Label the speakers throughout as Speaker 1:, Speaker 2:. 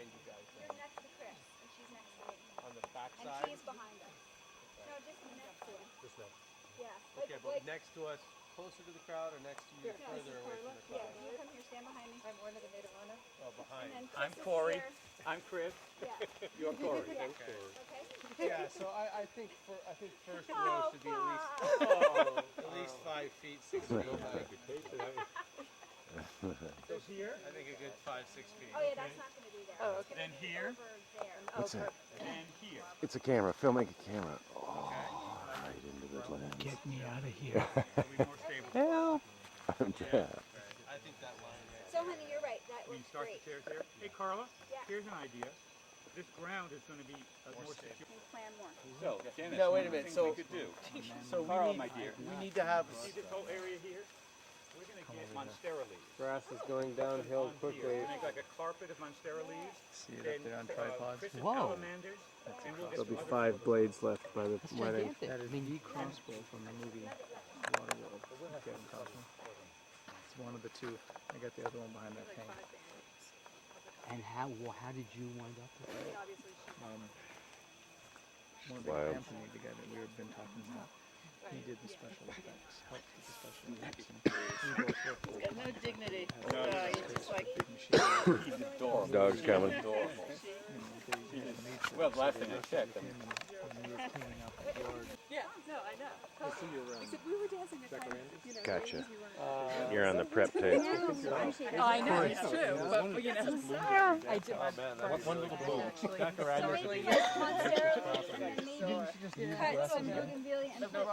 Speaker 1: behind you guys?
Speaker 2: You're next to Chris, and she's next to me.
Speaker 1: On the back
Speaker 2: and
Speaker 1: side?
Speaker 2: she's behind us. Okay. No, just next to him.
Speaker 1: Just next.
Speaker 2: Yeah.
Speaker 1: Okay, but next to us, closer to the crowd, or next to you, further away from the crowd?
Speaker 2: Yeah, you come here, stand behind me. I'm one of the maid of honor.
Speaker 1: Oh, behind.
Speaker 3: I'm Corey. I'm Chris.
Speaker 2: Yeah.
Speaker 3: You're Corey.
Speaker 2: Yeah.
Speaker 1: Okay.
Speaker 2: Okay.
Speaker 1: Yeah, so I think first row should be at least 5 feet, 6 feet. So here, I think a good 5, 6 feet.
Speaker 2: Oh yeah, that's not going to be there. Oh, okay.
Speaker 3: Then here.
Speaker 2: Over there.
Speaker 4: What's that?
Speaker 3: And here.
Speaker 4: It's a camera. Filming a camera. Oh, right into the lens.
Speaker 3: Get me out of here.
Speaker 4: Hell. I'm dead.
Speaker 1: I think that line there.
Speaker 2: So honey, you're right. That
Speaker 3: We
Speaker 2: looks
Speaker 3: start
Speaker 2: great.
Speaker 3: the chairs here. Hey Carla,
Speaker 2: Yeah.
Speaker 3: here's an idea. This ground is going to be more secure.
Speaker 2: We plan more.
Speaker 3: So, Dennis,
Speaker 1: No, wait a minute. So,
Speaker 3: we could do.
Speaker 1: so
Speaker 3: Carla, my dear,
Speaker 1: we need to have.
Speaker 3: see this whole area here? We're going to get monstera leaves.
Speaker 1: Grass is going downhill
Speaker 3: On here. We're gonna make like a carpet of monstera leaves.
Speaker 5: See it up there on tripods.
Speaker 3: Whoa.
Speaker 5: There'll be 5 blades left by the wedding.
Speaker 6: That is the crossbow from the movie Waterworld. Kevin Costner. It's one of the two. I got the other one behind that tank.
Speaker 7: And how did you wind up with it?
Speaker 6: One of the
Speaker 4: Wild.
Speaker 6: Anthony, the guy that we had been talking about, he did the special effects, helped with the special effects. And we both worked with
Speaker 8: No dignity. He's just like,
Speaker 6: big machine.
Speaker 4: Dog's coming.
Speaker 3: Well, last thing I checked.
Speaker 6: Him and we were cleaning out the yard.
Speaker 8: yeah, no, I know. Except we were dancing at times, you know.
Speaker 4: Gotcha. You're on the prep tape.
Speaker 8: Oh, I know, it's true, but you know, I did
Speaker 3: One little boom. Back
Speaker 2: So
Speaker 3: around.
Speaker 2: maybe just Montero and then maybe cut some bougainvillea and put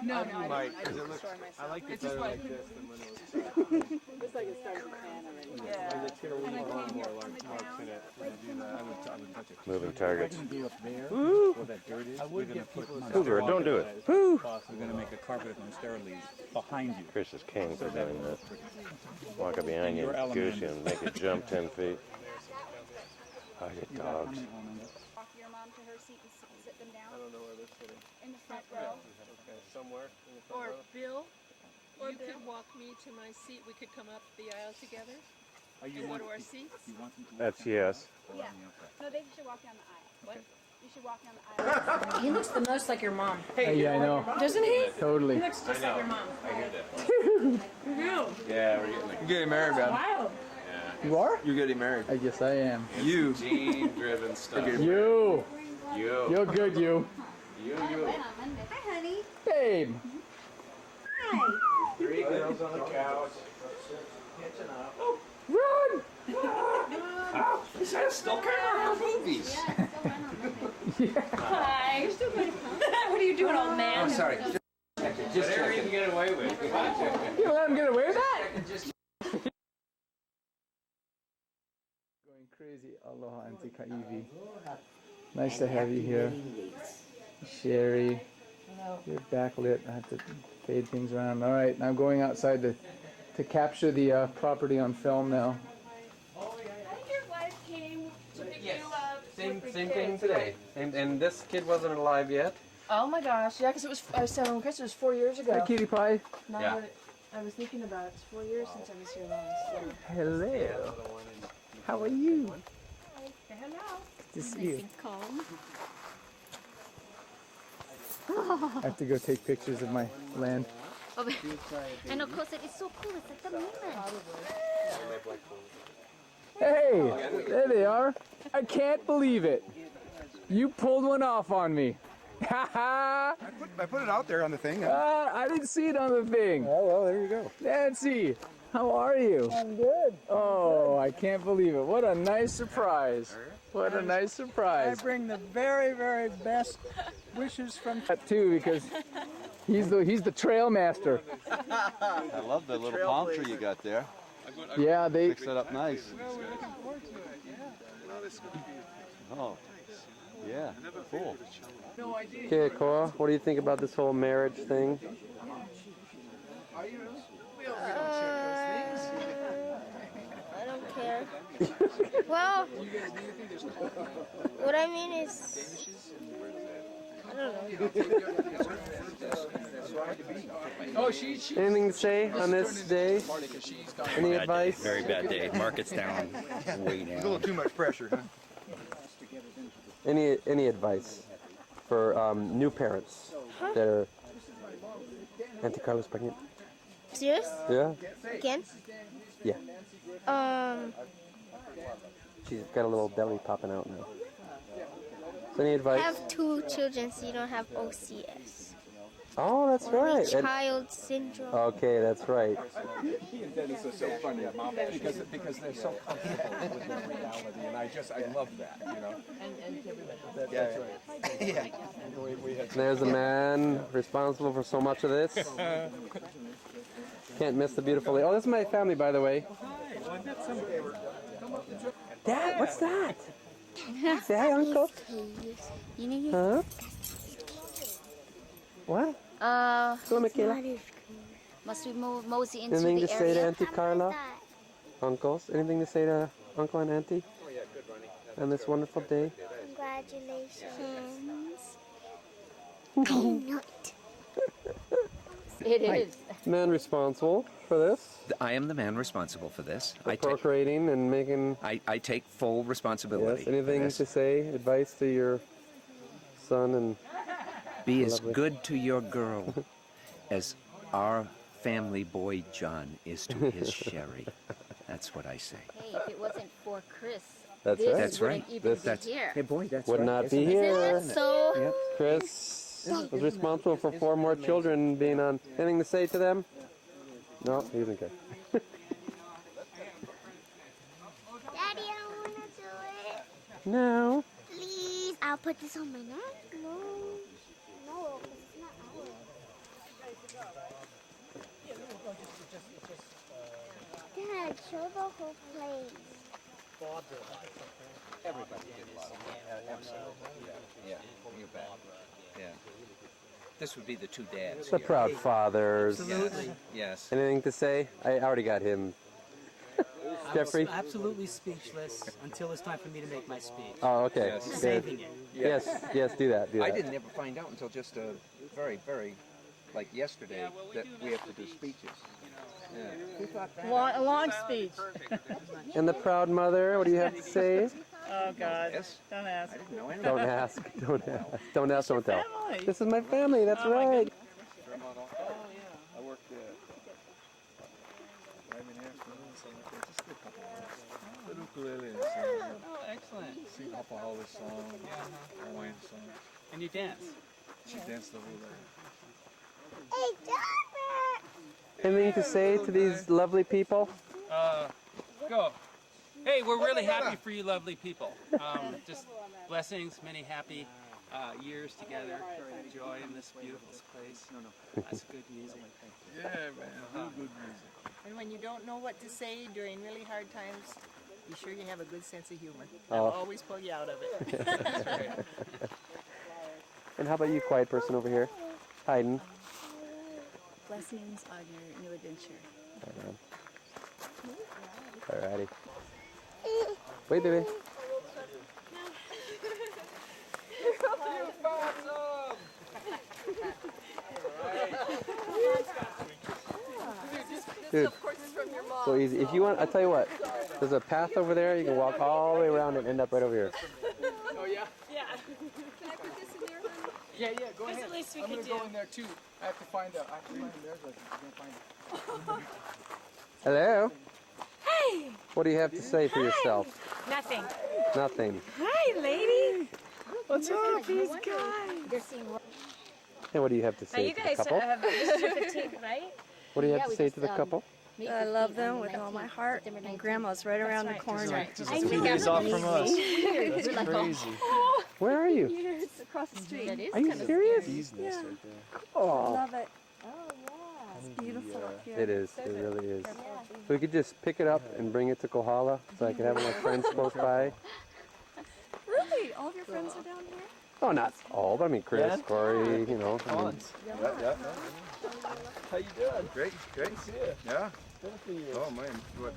Speaker 8: no,
Speaker 1: I like it better like this than when it was.
Speaker 8: it's like it started to pan already. Yeah.
Speaker 1: And it's gonna leave a lot more marks in it when you do that. I would touch it.
Speaker 4: Moving targets.
Speaker 5: Be up there where that dirt is. We're gonna put
Speaker 4: Cougar, don't do it. Woo!
Speaker 5: We're gonna make a carpet of monstera leaves behind you.
Speaker 4: Chris is king for doing that. Walk up behind you, goose you, and make it jump 10 feet. I get dogs.
Speaker 2: walk your mom to her seat and sit them down
Speaker 1: I don't know where they're sitting.
Speaker 2: in the front row.
Speaker 1: Okay, somewhere in the front
Speaker 8: Or
Speaker 1: row.
Speaker 8: Bill, you could walk me to my seat. We could come up the aisle together and go to our seats.
Speaker 4: That's yes.
Speaker 2: Yeah. No, they should walk down the aisle. What? You should walk down the aisle.
Speaker 8: He looks the most like your mom.
Speaker 6: Hey, yeah, I know.
Speaker 8: Doesn't he?
Speaker 6: Totally.
Speaker 8: He looks just like your mom.
Speaker 5: Yeah, we're getting married, man.
Speaker 8: Wow.
Speaker 6: You are?
Speaker 5: You're getting married.
Speaker 6: I guess I am.
Speaker 5: You.
Speaker 1: Gene-driven stuff.
Speaker 6: You. You're good, you.
Speaker 2: Hi, honey.
Speaker 6: Babe.
Speaker 2: Hi.
Speaker 1: 3 girls on the couch.
Speaker 6: Run!
Speaker 5: He said still camera for movies.
Speaker 8: Hi. You're still going to come? What are you doing, old man?
Speaker 5: Oh, sorry. Just
Speaker 1: Whatever you can get away with.
Speaker 6: You let him get away with that? Going crazy. Aloha, Auntie Kaivi. Nice to have you here. Sherry. You're backlit. I have to fade things around. All right, now I'm going outside to capture the property on film now.
Speaker 8: I think your wife came to pick you up.
Speaker 1: Same thing today. And this kid wasn't alive yet.
Speaker 8: Oh my gosh, yeah, because it was, I was telling Chris, it was 4 years ago.
Speaker 6: Hi, Cutie Pie.
Speaker 8: Now
Speaker 1: Yeah.
Speaker 8: that I was thinking about it, it's 4 years since I was here last. So.
Speaker 6: Hello. How are you?
Speaker 8: Hello.
Speaker 6: Good to see you.
Speaker 8: Calm.
Speaker 6: I have to go take pictures of my land.
Speaker 2: And of course, it's so cool. It's like the moon.
Speaker 6: Hey, there they are. I can't believe it. You pulled one off on me. Ha ha!
Speaker 5: I put it out there on the thing.
Speaker 6: I didn't see it on the thing.
Speaker 5: Oh, well, there you go.
Speaker 6: Nancy, how are you? I'm good. Oh, I can't believe it. What a nice surprise. What a nice surprise.
Speaker 9: I bring the very, very best wishes from
Speaker 6: That too, because he's the trail master.
Speaker 5: I love the little palm tree you got there.
Speaker 6: Yeah, they.
Speaker 5: Fix it up nice. Oh, yeah, cool.
Speaker 1: Okay, Cora, what do you think about this whole marriage thing?
Speaker 10: I don't care. Well, what I mean is,
Speaker 6: Oh, anything to say on this day? Any advice?
Speaker 3: Very bad day. Market's down, way down.
Speaker 5: A little too much pressure, huh?
Speaker 6: Any advice for new parents that are Auntie Carla's pregnant?
Speaker 10: Serious?
Speaker 6: Yeah?
Speaker 10: Again?
Speaker 6: Yeah. She's got a little belly popping out now. So any advice?
Speaker 10: I have 2 children, so you don't have OCS.
Speaker 6: Oh, that's right.
Speaker 10: Child syndrome.
Speaker 6: Okay, that's right.
Speaker 5: He and Dennis are so funny, because they're so comfortable with their reality, and I love that, you know. That's right. Yeah.
Speaker 6: There's a man responsible for so much of this. Can't miss the beautiful lady. Oh, this is my family, by the way. Dad, what's that? Say hi, Uncle. Huh? What? Hello, Michaela.
Speaker 2: Must we move Mosey into
Speaker 6: Anything
Speaker 2: the
Speaker 6: to say to
Speaker 2: area?
Speaker 6: Auntie Carla? Uncles? Anything to say to Uncle and Auntie? On this wonderful day?
Speaker 10: Congratulations.
Speaker 2: It is.
Speaker 6: Man responsible for this?
Speaker 11: I am the man responsible for this.
Speaker 6: Procreating and making...
Speaker 11: I take full responsibility.
Speaker 6: Yes. Anything to say? Advice to your son and...
Speaker 11: Be as good to your girl as our family boy John is to his Sherry. That's what I say.
Speaker 2: Hey, if it wasn't for Chris,
Speaker 6: That's
Speaker 2: this
Speaker 6: right.
Speaker 11: That's
Speaker 2: wouldn't
Speaker 11: right.
Speaker 2: even be here.
Speaker 11: Hey boy, that's
Speaker 6: Would
Speaker 11: right.
Speaker 6: not be
Speaker 10: Isn't
Speaker 6: here.
Speaker 10: that so?
Speaker 11: Yep.
Speaker 6: Chris was responsible for 4 more children being on. Anything to say to them? No, he doesn't care.
Speaker 10: Daddy, I don't want to do it.
Speaker 6: No.
Speaker 10: Please, I'll put this on my neck. No. No, because it's not ours. Dad, show the whole place.
Speaker 3: Everybody did love. Absolutely. Yeah, you bet. Yeah. This would be the 2 dads.
Speaker 6: The
Speaker 3: here.
Speaker 6: proud fathers.
Speaker 3: Absolutely. Yes.
Speaker 6: Anything to say? I already got him. Jeffrey?
Speaker 7: Absolutely speechless until it's time for me to make my speech.
Speaker 6: Oh, okay.
Speaker 3: Yes.
Speaker 6: Good.
Speaker 7: Saving it.
Speaker 6: Yes, yes, do that. Do that.
Speaker 3: I didn't ever find out until just very, very, like yesterday, that we have to do speeches. Yeah. Who thought that?
Speaker 9: A long speech.
Speaker 6: And the proud mother, what do you have to say?
Speaker 9: Oh, God.
Speaker 3: Yes.
Speaker 9: Don't ask.
Speaker 3: I didn't know anything.
Speaker 6: Don't ask. Don't ask. Don't ask, don't tell.
Speaker 9: Family.
Speaker 6: This is my family, that's right.
Speaker 5: I worked there. I'm in afternoon, so just a couple of little ukulele and sing.
Speaker 1: Oh, excellent.
Speaker 5: Sing Hopaholic songs, Hawaiian songs.
Speaker 1: And you dance.
Speaker 5: She danced the whole day.
Speaker 10: Hey, Robert!
Speaker 6: Anything to say to these lovely people?
Speaker 1: Go. Hey, we're really happy for you lovely people. Just blessings, many happy years together. Joy in this beautiful place. That's good music.
Speaker 5: Yeah, man, real good music.
Speaker 9: And when you don't know what to say during really hard times, be sure you have a good sense of humor.
Speaker 6: Oh.
Speaker 9: That'll always pull you out of it.
Speaker 6: And how about you, quiet person over here? Hayden.
Speaker 2: Blessings on your new adventure.
Speaker 6: Alrighty. Wait, baby. Dude, so easy. If you want, I'll tell you what. There's a path over there. You can walk all the way around and end up right over here.
Speaker 1: Oh, yeah?
Speaker 8: Yeah. Can I put this in there, honey?
Speaker 6: Yeah, go
Speaker 8: That's the least we
Speaker 6: I'm
Speaker 8: could
Speaker 6: gonna
Speaker 8: do.
Speaker 6: go in there too. I have to find out. I have to find theirs. I'm gonna find it. Hello.
Speaker 8: Hey!
Speaker 6: What do you have to say for yourself?
Speaker 8: Nothing.
Speaker 6: Nothing.
Speaker 8: Hi, lady.
Speaker 9: What's up?
Speaker 8: These guys.
Speaker 6: Hey, what do you have to
Speaker 8: Now
Speaker 6: say
Speaker 8: you
Speaker 6: to
Speaker 8: guys
Speaker 6: the couple?
Speaker 8: have this certificate, right?
Speaker 6: What do you have to say to the couple?
Speaker 12: I love them with all my heart, and Grandma's right around the corner.
Speaker 8: I knew that
Speaker 6: Days off from us.
Speaker 8: That's
Speaker 6: crazy. Where are you?
Speaker 12: It's across the street.
Speaker 6: Are you serious?
Speaker 12: Yeah.
Speaker 6: Oh.
Speaker 12: Love it. Oh, yeah. It's beautiful up here.
Speaker 6: It is. It really is. So we could just pick it up and bring it to Kohala so I could have my friends close by.
Speaker 12: Really? All of your friends are down here?
Speaker 6: Oh, not all, but I mean Chris, Corey, you know. I mean,
Speaker 5: Yeah. How you doing? Great. See you. Yeah. Oh man, what?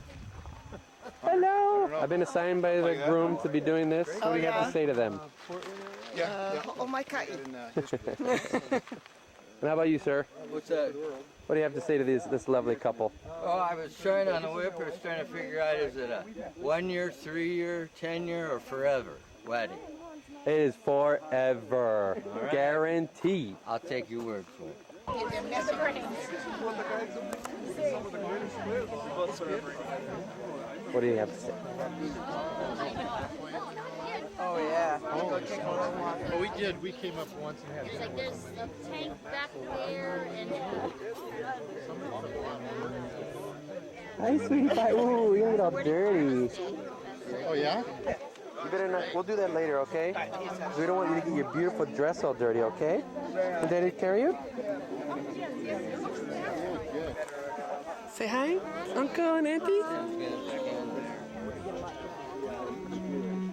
Speaker 4: Hello. I've been assigned by the groom to be doing this. What do you have to say to them?
Speaker 9: Oh my God.
Speaker 4: And how about you, sir?
Speaker 13: What's that?
Speaker 4: What do you have to say to this lovely couple?
Speaker 13: Oh, I was trying on the whip. I was trying to figure out, is it a 1 year, 3 year, 10 year, or forever wedding?
Speaker 4: It is forever.
Speaker 13: Right.
Speaker 4: Guaranteed.
Speaker 13: I'll take your word for it.
Speaker 4: What do you have to say?
Speaker 9: Oh yeah.
Speaker 14: Well, we did. We came up once and had.
Speaker 2: There's like there's a tank back there and.
Speaker 4: Hi, sweetie pie. Ooh, you get all dirty.
Speaker 14: Oh yeah.
Speaker 4: You better not. We'll do that later, okay? We don't want you to get your beautiful dress all dirty, okay? Can Daddy carry you? Say hi, Uncle and Auntie.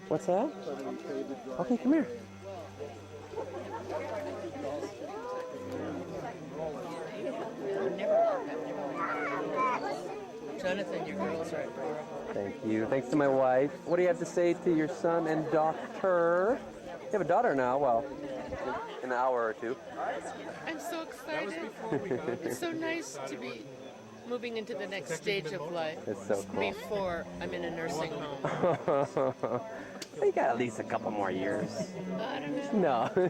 Speaker 4: What's that? Okay, come here.
Speaker 9: Jonathan, your girls are adorable.
Speaker 4: Thank you. Thanks to my wife. What do you have to say to your son and daughter? You have a daughter now, well, in an hour or two.
Speaker 8: I'm so excited. It's so nice to be moving into the next stage of life.
Speaker 4: It's so cool.
Speaker 8: Before I'm in a nursing home.
Speaker 4: You got at least a couple more years.
Speaker 8: I don't know.
Speaker 4: No.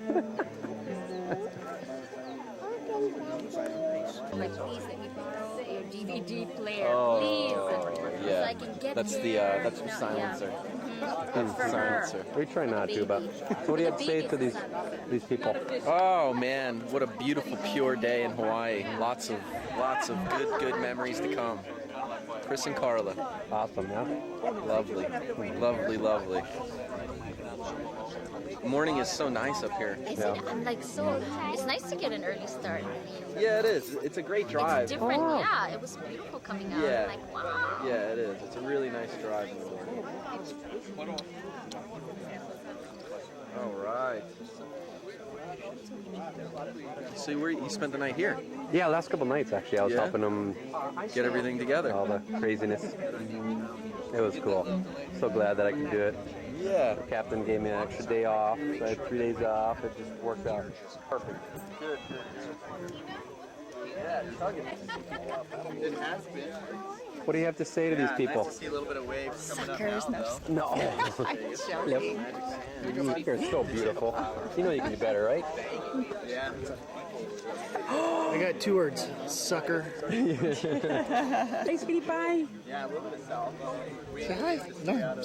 Speaker 2: Like, please let me borrow your DVD player,
Speaker 4: Oh,
Speaker 2: please.
Speaker 4: yeah.
Speaker 2: So I can get
Speaker 4: That's
Speaker 2: there.
Speaker 4: the that's
Speaker 2: you know,
Speaker 4: silencer.
Speaker 2: Yeah. For her.
Speaker 4: Silencer. We try not to, but so what do you have to say to these people?
Speaker 15: Oh man, what a beautiful, pure day in Hawaii. Lots of good memories to come. Chris and Karla.
Speaker 4: Awesome, yeah.
Speaker 15: Lovely, lovely, lovely. Morning is so nice up here.
Speaker 2: I'm like so. It's nice to get an early start. I mean,
Speaker 15: Yeah, it is. It's a great drive.
Speaker 2: it's different. Yeah, it was beautiful coming out.
Speaker 15: Yeah.
Speaker 2: I'm like, wow.
Speaker 15: Yeah, it is. It's a really nice drive in the morning. All right. So you spent the night here?
Speaker 4: Yeah, last couple nights actually. I was
Speaker 15: Yeah?
Speaker 4: helping them
Speaker 15: Get everything together.
Speaker 4: All the craziness. It was cool. So glad that I could do it.
Speaker 15: Yeah.
Speaker 4: The captain gave me an extra day off. So I had 3 days off. It just worked out perfect.
Speaker 15: Good. Yeah, it has been.
Speaker 4: What do you have to say to these people?
Speaker 15: Nice to see a little bit of waves coming
Speaker 9: Suckers,
Speaker 15: up now, though.
Speaker 4: No.
Speaker 9: Joking.
Speaker 4: You're so beautiful. You know you can do better, right?
Speaker 15: Yeah.
Speaker 14: I got 2 words. Sucker.
Speaker 4: Hey, sweetie pie.
Speaker 15: Yeah, a little bit of south.
Speaker 14: Say hi. No.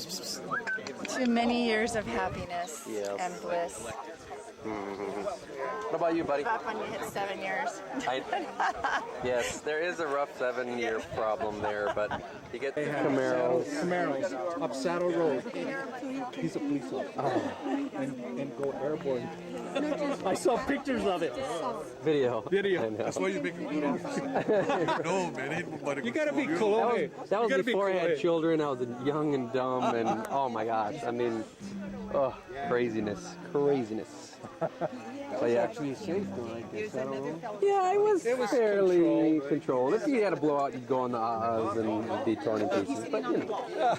Speaker 12: To many years of happiness
Speaker 4: Yes.
Speaker 12: and bliss.
Speaker 4: What about you, buddy?
Speaker 12: Rough when you hit 7 years.
Speaker 4: Yes, there is a rough 7-year problem there, but you get Camaros.
Speaker 5: Camaros up Saddle Road. He's a police officer. And go airborne. I saw pictures of it.
Speaker 4: Video.
Speaker 5: That's why you make a good officer. No, man. You gotta be cool.
Speaker 4: That was before I had children. I was young and dumb, and oh my gosh. I mean, craziness. But yeah.
Speaker 5: Actually safe though, like this. I don't know.
Speaker 4: Yeah, it was fairly controlled. If you had a blowout, you'd go on the ahs and be torn in pieces. But you know,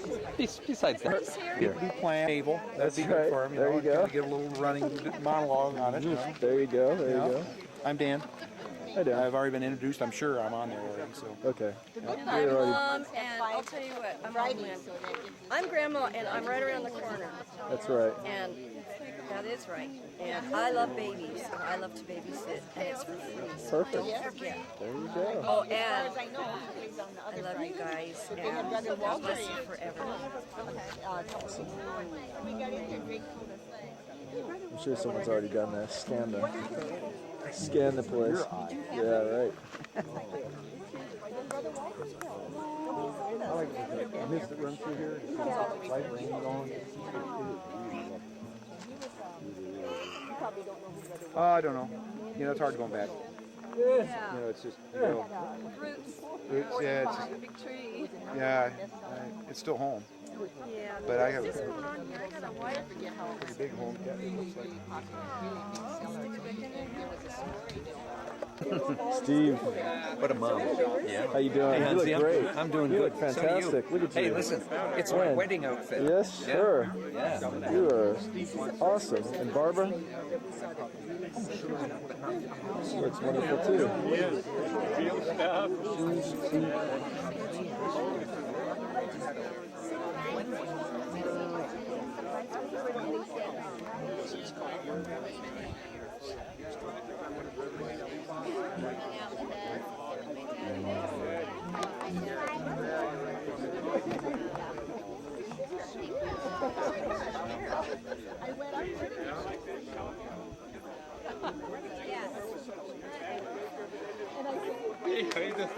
Speaker 4: besides that, here.
Speaker 5: Be playing able. That'd be
Speaker 4: That's
Speaker 5: good
Speaker 4: right.
Speaker 5: for him.
Speaker 4: There you go.
Speaker 5: Get a little running monologue on it. You know?
Speaker 4: There you go. There you go.
Speaker 5: I'm Dan.
Speaker 4: Hi, Dan.
Speaker 5: I've already been introduced. I'm sure I'm on there already. So.
Speaker 4: Okay.
Speaker 12: I'm Mom, and I'll tell you what, I'm Grandma, and I'm right around the corner.
Speaker 4: That's right.
Speaker 12: And that is right. And I love babies, and I love to babysit, and it's for free. So
Speaker 4: Perfect.
Speaker 12: don't forget.
Speaker 4: There you go.
Speaker 12: Oh, and I love you guys, and God bless you forever.
Speaker 6: I'm sure someone's already done that. Scan the place. Yeah, right.
Speaker 5: I missed it run through here. Light rain going. I don't know. You know, it's hard going back. You know, it's just, you know. Roots, yeah. It's just,
Speaker 12: Big tree.
Speaker 5: yeah, it's still home.
Speaker 12: Yeah.
Speaker 5: But I have
Speaker 12: What's going on here? I got a wife.
Speaker 5: pretty big home. Yeah, it looks like.
Speaker 6: Steve.
Speaker 3: What a mom.
Speaker 6: Yeah. How you doing?
Speaker 3: Hey,
Speaker 6: You look
Speaker 3: Hansie,
Speaker 6: great.
Speaker 3: I'm doing
Speaker 6: you
Speaker 3: good.
Speaker 6: Look fantastic.
Speaker 3: So do you.
Speaker 6: Look at you.
Speaker 3: Hey, listen, it's my wedding outfit.
Speaker 6: Yes,
Speaker 3: Yeah.
Speaker 6: sure.
Speaker 3: Yeah.
Speaker 6: You are awesome. And Barbara? She looks wonderful too.
Speaker 5: Real stuff. Hey, how you doing?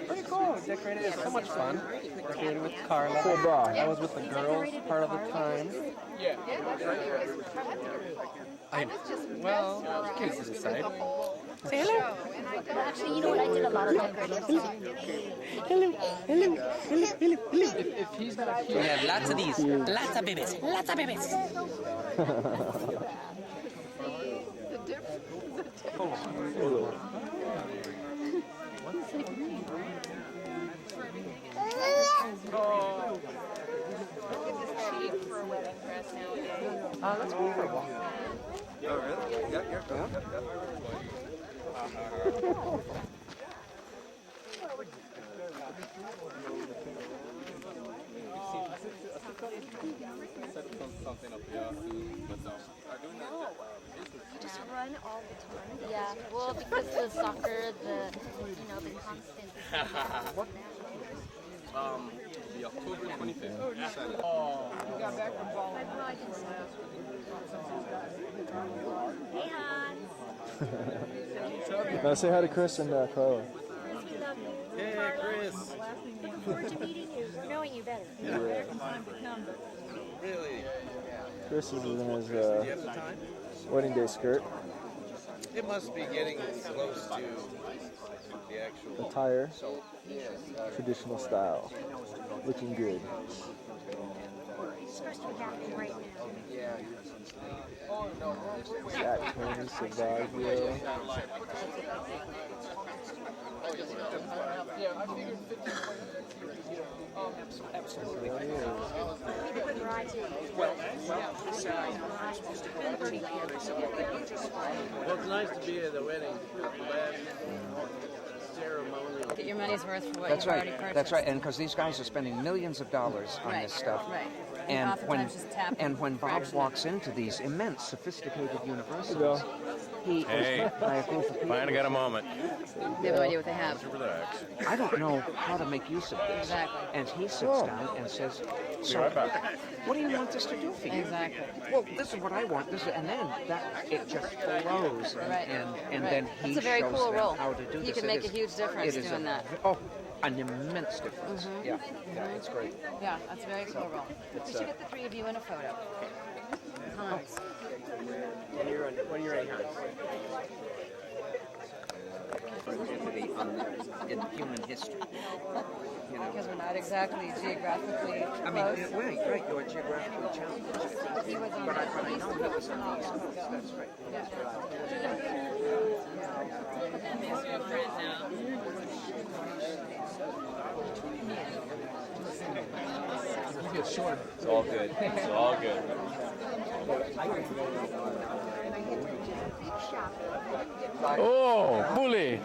Speaker 15: Pretty cool. Decorated. It's so much fun. Decorated with Carla.
Speaker 6: Full bra.
Speaker 15: I was with the girls part of the time.
Speaker 5: Yeah.
Speaker 15: Well, kids decide.
Speaker 10: Say hello. Actually, you know what? I did a lot of decorating. Hello, hello, hello, hello, hello.
Speaker 6: If he's not
Speaker 7: We have lots of these. Lots of babies. Lots of babies.
Speaker 15: Let's go for a walk.
Speaker 3: Oh, really? Yep, yep, yep, yep.
Speaker 10: Just run all the time. Yeah, well, because the soccer, the constant.
Speaker 5: The October 25th.
Speaker 9: Oh, you got back from ball.
Speaker 10: Hey, Hans.
Speaker 6: Now say hi to Chris and Carla.
Speaker 5: Hey, Chris.
Speaker 10: Looking forward to meeting you, knowing you better.
Speaker 5: Really?
Speaker 6: Chris is in his
Speaker 5: Do you have the time?
Speaker 6: wedding day skirt,
Speaker 5: It must be getting close to the actual
Speaker 6: attire, traditional style. Looking good.
Speaker 10: It's supposed to be happening right now.
Speaker 6: Jack Tony Savaggio.
Speaker 5: Absolutely.
Speaker 13: Well, it's nice to be at the wedding. Ceremonial.
Speaker 12: Get your money's worth for what
Speaker 3: That's
Speaker 12: you've already
Speaker 3: right.
Speaker 12: purchased.
Speaker 3: That's right. And because these guys are spending millions of dollars on
Speaker 12: Right,
Speaker 3: this stuff.
Speaker 12: right.
Speaker 3: And when
Speaker 12: Oftentimes just tap
Speaker 3: and when Bob
Speaker 12: fraction.
Speaker 3: walks into these immense, sophisticated universities,
Speaker 6: go.
Speaker 3: he
Speaker 15: Hey,
Speaker 3: is met by a group of people.
Speaker 15: finally got a moment.
Speaker 12: They have no idea what they have.
Speaker 15: Relax.
Speaker 3: I don't know how to make use of this.
Speaker 12: Exactly.
Speaker 3: And he sits down and says, "So,
Speaker 15: right back."
Speaker 3: what do you want us to do for you?"
Speaker 12: Exactly.
Speaker 3: Well, this is what I want. This is, and then it just flows,
Speaker 12: Right.
Speaker 3: and
Speaker 12: Right.
Speaker 3: then he
Speaker 12: That's a very
Speaker 3: shows
Speaker 12: cool
Speaker 3: them
Speaker 12: role.
Speaker 3: how to do
Speaker 12: He
Speaker 3: this.
Speaker 12: can
Speaker 3: It
Speaker 12: make a
Speaker 3: is-
Speaker 12: huge difference
Speaker 3: it is
Speaker 12: doing that.
Speaker 3: Oh, an immense difference.
Speaker 12: Mhm.
Speaker 3: Yeah, it's great.
Speaker 12: Yeah, that's a very cool role. We
Speaker 3: It's,
Speaker 12: should get the three of you in a photo. Hans.
Speaker 3: When you're ready, Hans. In human history. You know.
Speaker 12: Because we're not exactly geographically
Speaker 3: I mean,
Speaker 12: close.
Speaker 3: right, you're geographically challenged.
Speaker 12: He was on
Speaker 3: But I
Speaker 12: the east
Speaker 3: know he was on the East Coast,
Speaker 12: coast.
Speaker 3: that's right.
Speaker 6: It's short.
Speaker 15: It's all good. It's all good.
Speaker 6: Oh, bully!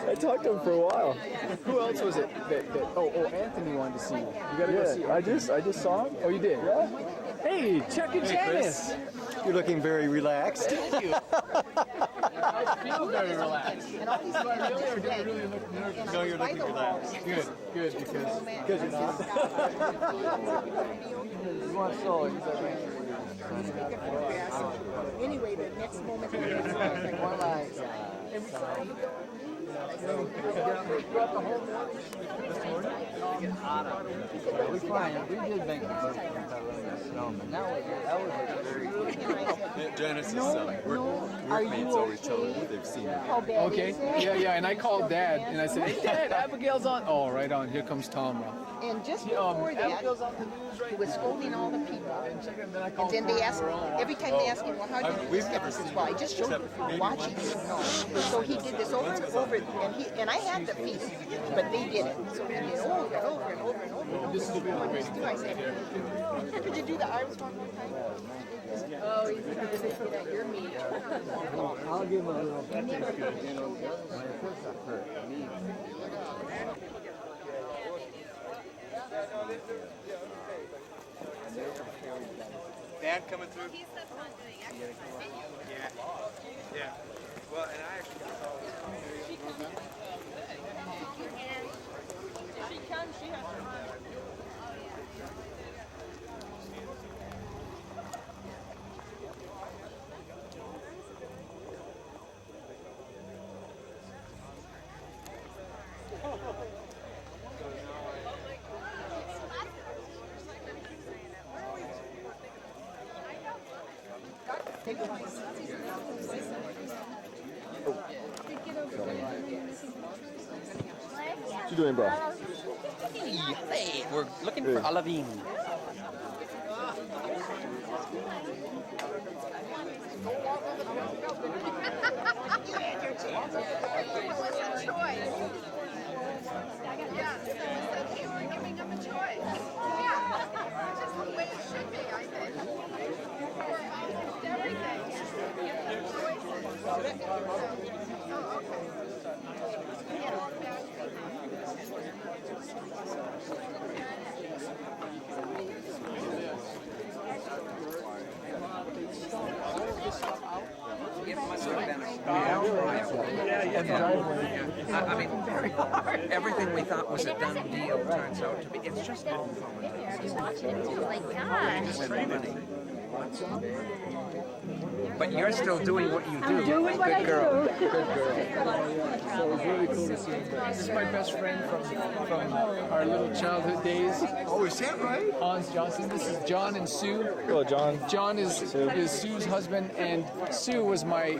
Speaker 6: I talked to him for a while. Who else was it? Oh, Anthony wanted to see you. You gotta go see him. I just saw him. Oh, you did? Yeah. Hey, Chuck and Janice.
Speaker 14: You're looking very relaxed.
Speaker 6: Thank you. I feel very relaxed. Do I really or do I really look nervous?
Speaker 14: No, you're looking relaxed.
Speaker 6: Good, because you're not. You want soul?
Speaker 9: Anyway, the next moment.
Speaker 6: More like.
Speaker 13: We did make the boat snow, but that was a very
Speaker 5: Janice's
Speaker 6: No,
Speaker 5: workmates always tell her that they've seen it.
Speaker 6: Okay. Yeah. And I called Dad, and I said, "Hey, Dad, Abigail's on." Oh, right on. Here comes Tom.
Speaker 9: And just before that, he was scolding all the people. And then they asked, every time they asked him, well, how do you do this? He says, well, I just showed you watching you know. So he did this over and over, and I had the feet, but they didn't. So he did over and over and over and over and over.
Speaker 6: This is the way to do
Speaker 9: I said, could you do the arms one more time? Oh, he's trying to make it at your meat.
Speaker 13: I'll give him a little bit.
Speaker 3: Band coming through?
Speaker 16: Yeah. Well, and I actually got all
Speaker 9: She comes, she has to run.
Speaker 14: What you doing, bro?
Speaker 15: Hey, we're looking for Alavine.
Speaker 11: It must have been I mean, very hard. Everything we thought was a done deal turns out to be. It's just all But you're still doing what you do.
Speaker 6: Doing what
Speaker 11: Good girl.
Speaker 6: Good girl. So it was really cool to see him. This is my best friend from our little childhood days.
Speaker 5: Oh, is that right?
Speaker 6: Hans Johnson. This is John and Sue.
Speaker 14: Hello, John.
Speaker 6: John is Sue's husband, and Sue was my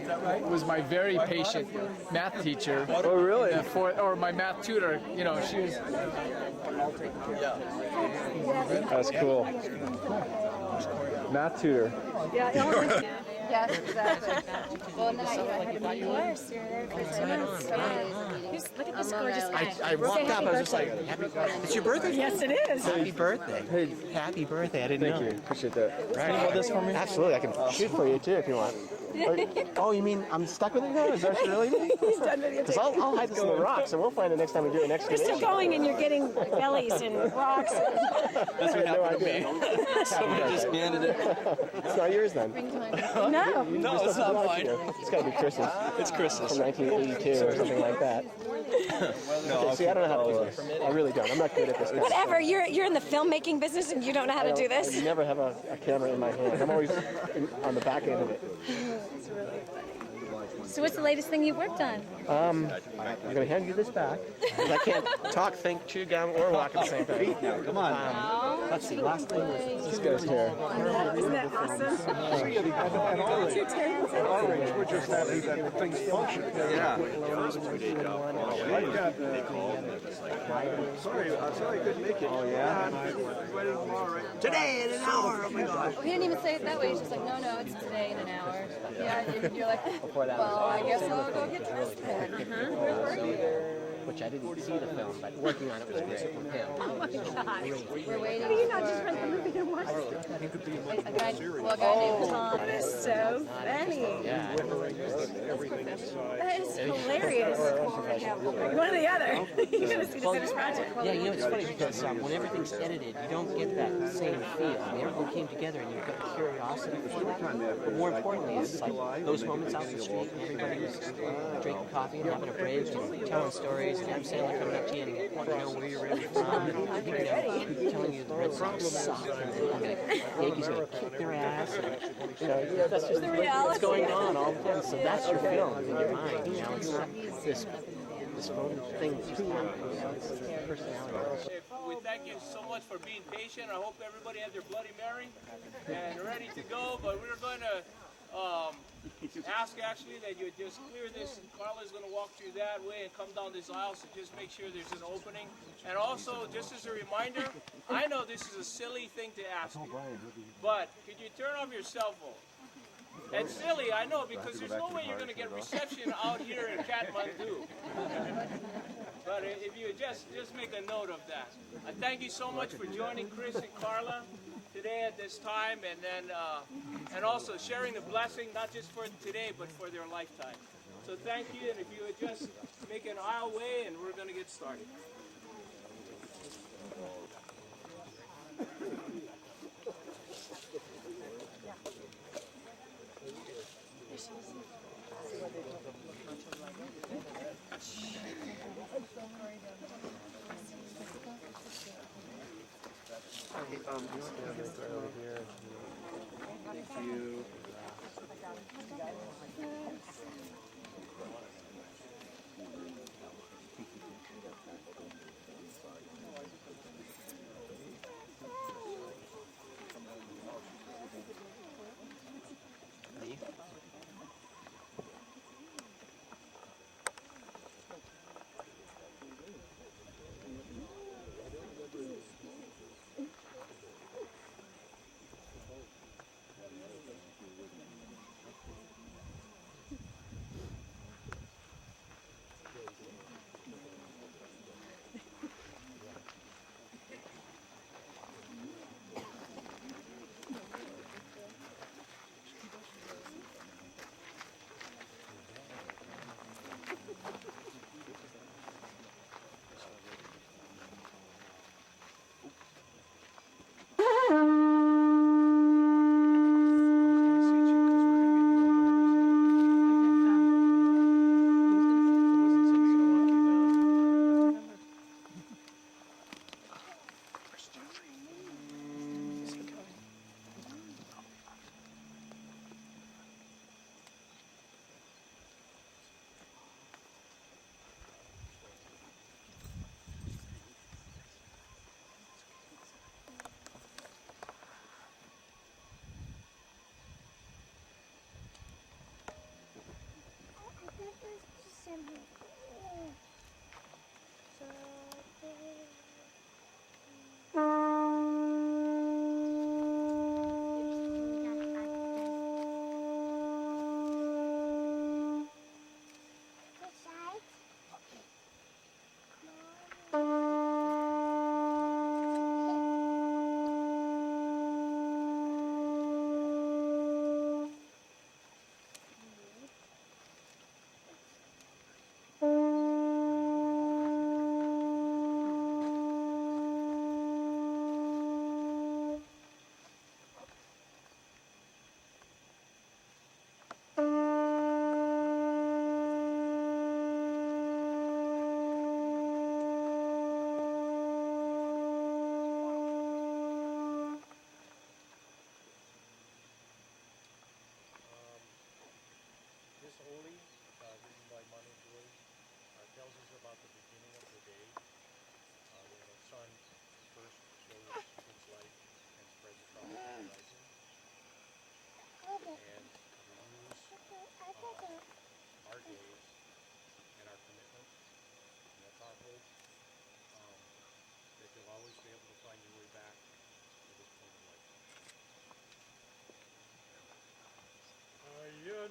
Speaker 6: very patient math teacher.
Speaker 14: Oh, really?
Speaker 6: Or my math tutor. You know, she was.
Speaker 14: That's cool. Math tutor.
Speaker 2: Yes, exactly. Well, and then I had to meet Lars here because look at this gorgeous guy.
Speaker 15: I walked up, I was just like, it's your birthday?
Speaker 2: Yes, it is.
Speaker 15: Happy birthday.
Speaker 14: Hey,
Speaker 15: Happy birthday. I didn't know.
Speaker 14: thank you. Appreciate that.
Speaker 15: Right.
Speaker 14: Can you hold this for me?
Speaker 15: Absolutely. I can shoot for you too if you want. Oh, you mean I'm stuck with it now? Is that what you really mean?
Speaker 2: He's done videotaping.
Speaker 15: Because I'll hide this in the rocks and we'll find it next time we do an
Speaker 2: We're
Speaker 15: excavation.
Speaker 2: still going and you're getting bellies and rocks.
Speaker 15: That's what happened to me. Somebody just handed it. It's not yours then.
Speaker 2: No.
Speaker 15: No, it's not mine. It's got to be Chris's. It's Chris's. From 1982 or something like that. Okay, see, I don't know how to do this. I really don't. I'm not good at this.
Speaker 2: Whatever. You're in the filmmaking business and you don't know how to do this.
Speaker 15: I never have a camera in my hand. I'm always on the back end of it.
Speaker 2: So what's the latest thing you've worked on?
Speaker 15: I'm going to hand you this back because I can't talk, think, chew gum, or walk at the same time. Come on. Let's see. Last thing was this guy's hair.
Speaker 2: Isn't that awesome?
Speaker 5: Orange, we're just happy that things function.
Speaker 3: Yeah.
Speaker 5: Sorry, I couldn't make it. Oh, yeah?
Speaker 3: Today in an hour, oh my gosh.
Speaker 2: Well, he didn't even say it that way. He's just like, no, it's today in an hour. Yeah, and you're like, well, I guess I'll go get dressed then. Where were you?
Speaker 15: Which I didn't see the film, but working on it was great with him.
Speaker 2: Oh my God. We're waiting. How do you not just rent the movie and watch it? A guy named Tom is so funny.
Speaker 15: Yeah.
Speaker 2: That is hilarious. One or the other. You gotta see the finished project.
Speaker 7: Yeah, you know, it's funny because when everything's edited, you don't get that same feel. I mean, everything came together and you've got curiosity for that. But more importantly, it's like those moments out in the street and everybody was drinking coffee and having a break and telling stories and Adam Sandler coming up to you and wanting to know where you're really from and you know, telling you the Red Sox suck and the Yankees are going to kick their ass. And, you know, that's just what's going on all the time. So that's your film in your mind. You know, it's not this
Speaker 15: this phone thing is just personality.
Speaker 17: We thank you so much for being patient. I hope everybody had their Bloody Mary and ready to go. But we're going to ask actually that you just clear this. Karla's going to walk through that way and come down this aisle. So just make sure there's an opening. And also, just as a reminder, I know this is a silly thing to ask you, but could you turn off your cell phone? It's silly, I know, because there's no way you're going to get reception out here in Kathmandu. But if you just make a note of that. I thank you so much for joining Chris and Karla today at this time, and then and also sharing the blessing, not just for today, but for their lifetime. So thank you, and if you would just make an aisle way, and we're going to get started.
Speaker 4: Thank you.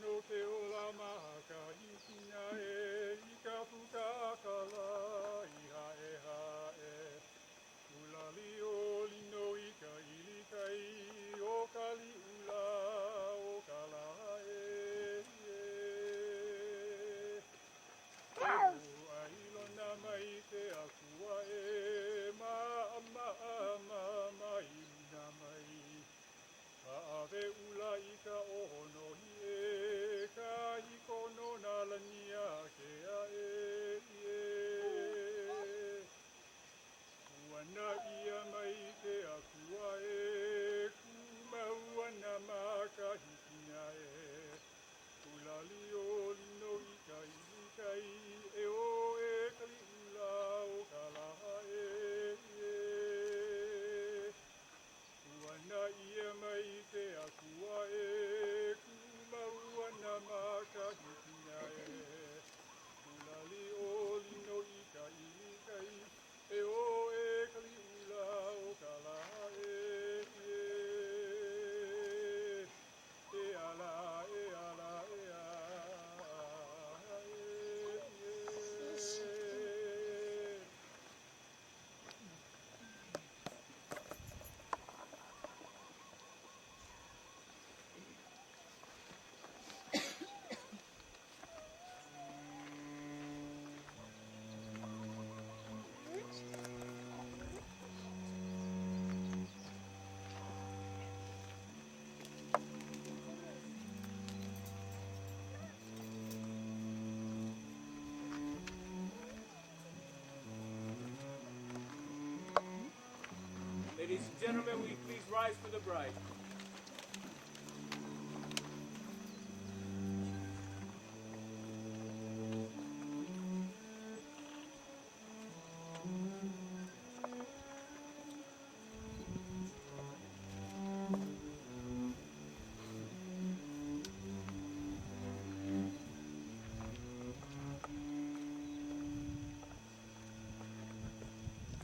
Speaker 18: no te ola maka ikia e ika pukakala iha e hae ulali o lino ika ilika I o kali ula o kala e
Speaker 17: gentlemen, will you please rise for the bride?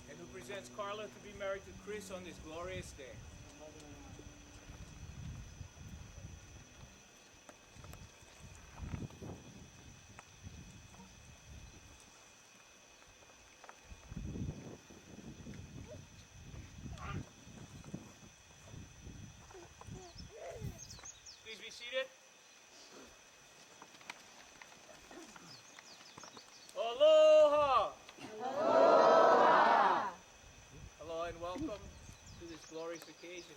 Speaker 17: And who presents Karla to be married to Chris on this glorious day. Please be seated. Aloha! Aloha! Hello and welcome to this glorious occasion,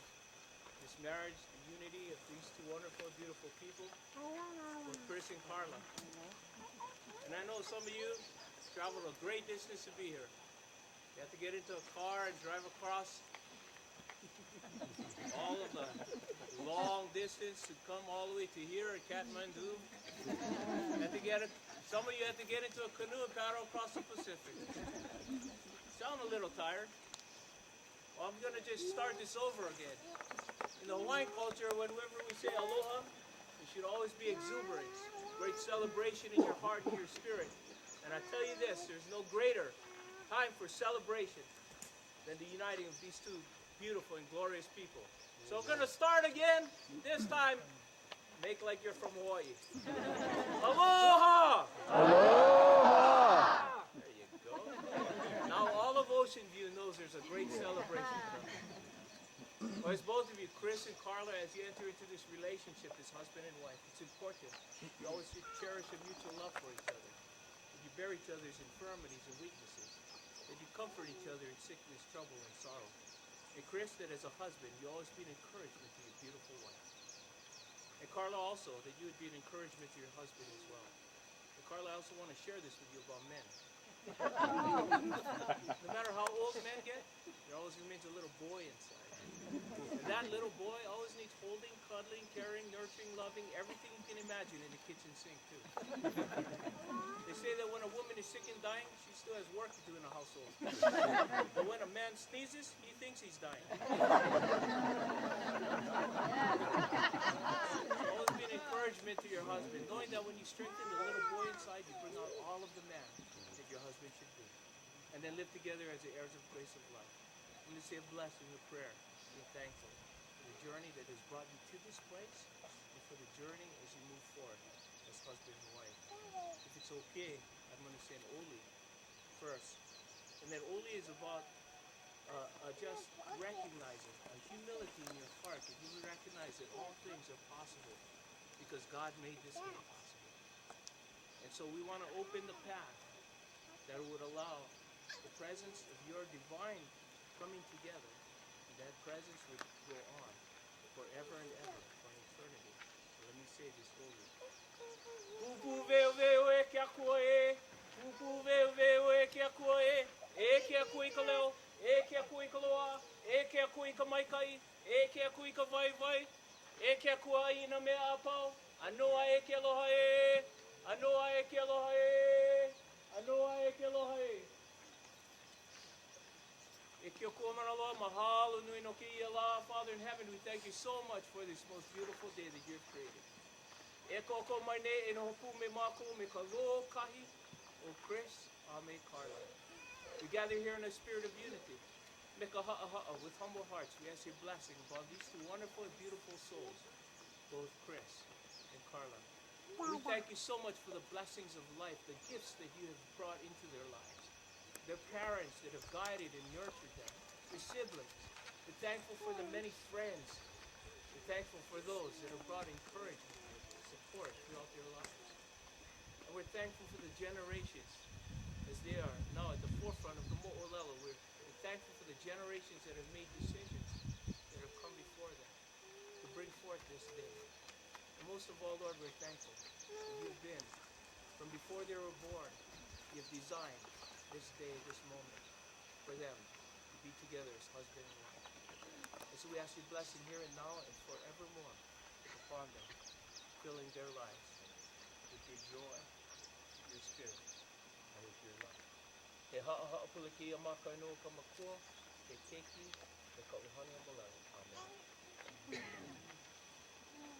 Speaker 17: this marriage, the unity of these two wonderful, beautiful people, with Chris and Karla. And I know some of you traveled a great distance to be here. You have to get into a car and drive across all of the long distance to come all the way to here at Kathmandu. Some of you had to get into a canoe and paddle across the Pacific. Sound a little tired? Well, I'm going to just start this over again. In the Hawaiian culture, whenever we say aloha, there should always be exuberance, great celebration in your heart and your spirit. And I tell you this, there's no greater time for celebration than the uniting of these two beautiful and glorious people. So we're going to start again. This time, make like you're from Hawaii. Aloha!
Speaker 14: Aloha!
Speaker 17: There you go. Now all of Ocean View knows there's a great celebration coming. Well, as both of you, Chris and Karla, as you enter into this relationship, this husband and wife, it's important. You always should cherish a mutual love for each other. That you bear each other's infirmities and weaknesses. That you comfort each other in sickness, trouble, and sorrow. And Chris, that as a husband, you always be an encouragement to your beautiful wife. And Karla also, that you would be an encouragement to your husband as well. And Karla, I also want to share this with you about men. No matter how old men get, there always remains a little boy inside. And that little boy always needs holding, cuddling, caring, nurturing, loving, everything you can imagine in the kitchen sink too. They say that when a woman is sick and dying, she still has work to do in the household. But when a man sneezes, he thinks he's dying. Always be an encouragement to your husband, knowing that when you strengthen the little boy inside, you bring out all of the man that your husband should be. And then live together as the heirs of grace of life. I'm going to say a blessing, a prayer, being thankful for the journey that has brought you to this place, and for the journey as you move forward as husband and wife. If it's okay, I'm going to say an Oli first. And that Oli is about just recognizing a humility in your heart, that you would recognize that all things are possible because God made this day possible. And so we want to open the path that would allow the presence of your divine coming together, and that presence would go on forever and ever, for eternity. So let me say this holy. Pupu veo veo e kia kua e. Pupu veo veo e kia kua e. E kia kui ka leo. E kia kui ka loa. E kia kui ka maikai. E kia kui ka vai vai. E kia kua ina mea apau. Anoa e kia loha e. Anoa e kia loha e. Anoa e kia loha e. Mahalo nui no ki ala. Father in heaven, we thank you so much for this most beautiful day that you've created. E koko mai ne e no hopu me mako me ka lo kahi o Chris Ame Karla. We gather here in a spirit of unity. Me ka ha'a ha'a with humble hearts. We ask your blessing upon these two wonderful and beautiful souls, both Chris and Karla. We thank you so much for the blessings of life, the gifts that you have brought into their lives. Their parents that have guided and nurtured them, their siblings. We're thankful for the many friends. We're thankful for those that have brought encouragement and support throughout their lives. And we're thankful for the generations as they are now at the forefront of the Mo'olelo. We're thankful for the generations that have made decisions that have come before them to bring forth this day. And most of all, Lord, we're thankful that you've been, from before they were born, you've designed this day, this moment, for them to be together as husband and wife. so we ask your blessing here and now and forevermore upon them, filling their lives with your joy, your spirit, and with your love. He ha'a puliki amaka no kamakua, he keiki, he kauhani amalai. Amen.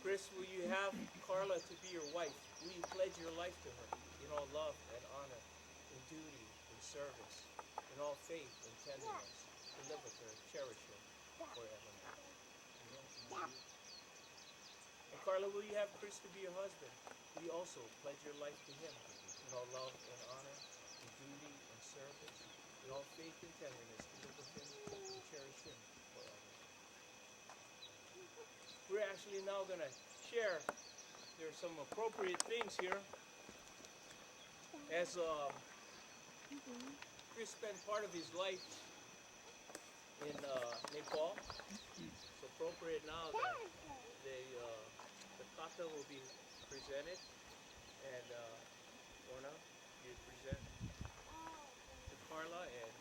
Speaker 17: Chris, will you have Karla to be your wife? Will you pledge your life to her in all love and honor, in duty, in service, in all faith and tenderness, to live with her, cherish her forevermore? Amen. And Karla, will you have Chris to be your husband? Will you also pledge your life to him in all love and honor, in duty and service, in all faith and tenderness, to live with him and cherish him forever? We're actually now going to share. There are some appropriate things here. As Chris spent part of his life in Nepal, it's appropriate now that the kata will be presented, and Orna, you present to Karla and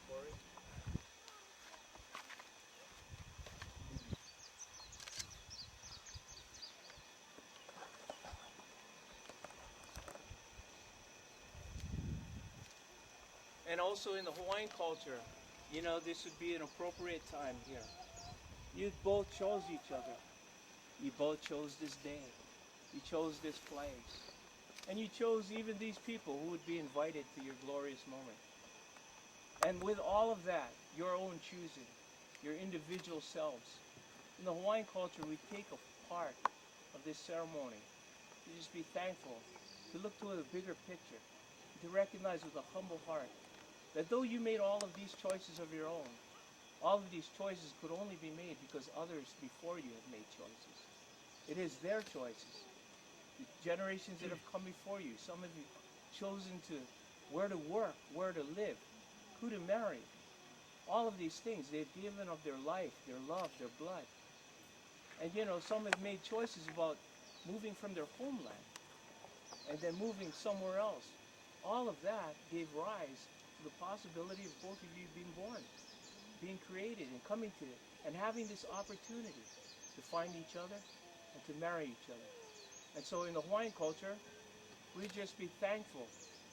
Speaker 17: Corey. And also in the Hawaiian culture, you know, this would be an appropriate time here. You both chose each other. You both chose this day. You chose this place. And you chose even these people who would be invited to your glorious moment. And with all of that, your own choosing, your individual selves, in the Hawaiian culture, we take a part of this ceremony to just be thankful, to look to a bigger picture, to recognize with a humble heart that though you made all of these choices of your own, all of these choices could only be made because others before you have made choices. It is their choices. The generations that have come before you, some of you chosen to where to work, where to live, who to marry. All of these things, they've given of their life, their love, their blood. And you know, some have made choices about moving from their homeland and then moving somewhere else. All of that gave rise to the possibility of both of you being born, being created and coming to it, and having this opportunity to find each other and to marry each other. And so in the Hawaiian culture, we just be thankful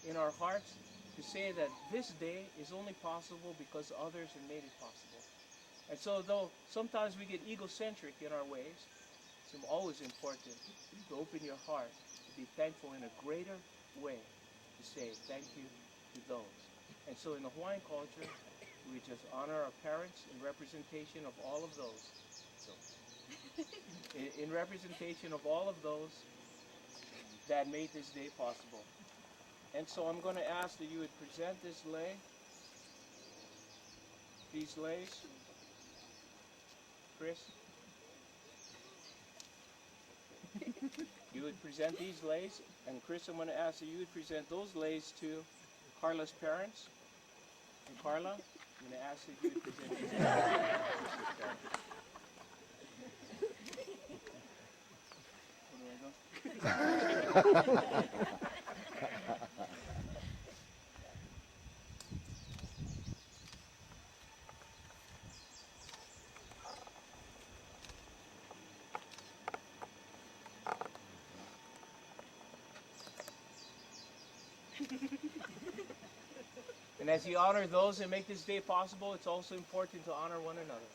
Speaker 17: in our hearts to say that this day is only possible because others have made it possible. And so though sometimes we get egocentric in our ways, it's always important to open your heart, to be thankful in a greater way, to say thank you to those. And so in the Hawaiian culture, we just honor our parents in representation of all of those. So, in representation of all of those that made this day possible. And so I'm going to ask that you would present this lei, these leis. Chris? You would present these leis, and Chris, I'm going to ask that you would present those leis to Karla's parents. And Karla, I'm going to ask that you would present these leis to Chris's parents. Where do I go? And as you honor those that make this day possible, it's also important to honor one another.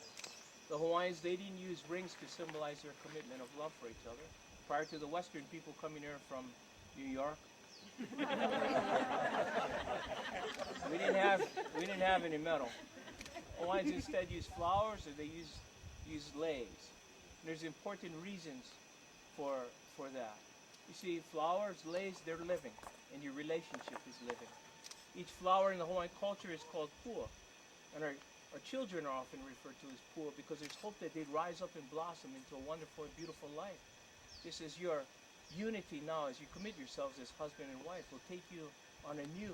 Speaker 17: The Hawaiians, they didn't use rings to symbolize their commitment of love for each other. Prior to the Western people coming here from New York, we didn't have any metal. Hawaiians instead used flowers, or they used leis. And there's important reasons for that. You see, flowers, leis, they're living, and your relationship is living. Each flower in the Hawaiian culture is called pua, and our children are often referred to as pua because there's hope that they'd rise up and blossom into a wonderful and beautiful life. This is your unity now as you commit yourselves as husband and wife will take you on a new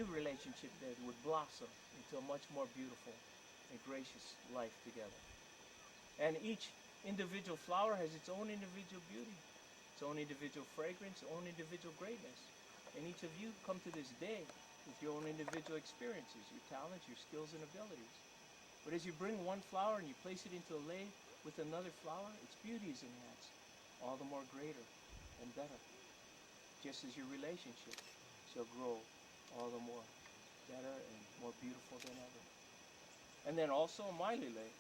Speaker 17: relationship that would blossom into a much more beautiful and gracious life together. And each individual flower has its own individual beauty, its own individual fragrance, its own individual greatness. And each of you come to this day with your own individual experiences, your talents, your skills, and abilities. But as you bring one flower and you place it into a lei with another flower, its beauty is enhanced, all the more greater and better. Just as your relationship shall grow all the more better and more beautiful than ever. And then also maile lei.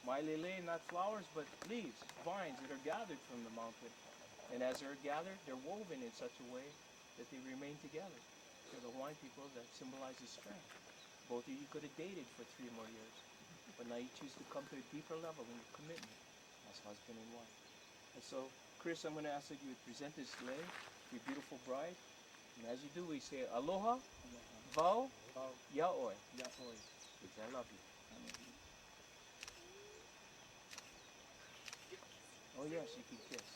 Speaker 17: Maile lei, not flowers, but leaves, vines that are gathered from the mountain. And as they're gathered, they're woven in such a way that they remain together. To the Hawaiian people, that symbolizes strength. Both of you could have dated for 3 more years, but now you choose to come to a deeper level in your commitment as husband and wife. And so, Chris, I'm going to ask that you would present this lei to your beautiful bride. And as you do, we say, aloha, vau, yaoi. Yaoi. Which I love you. Oh yes, you can kiss.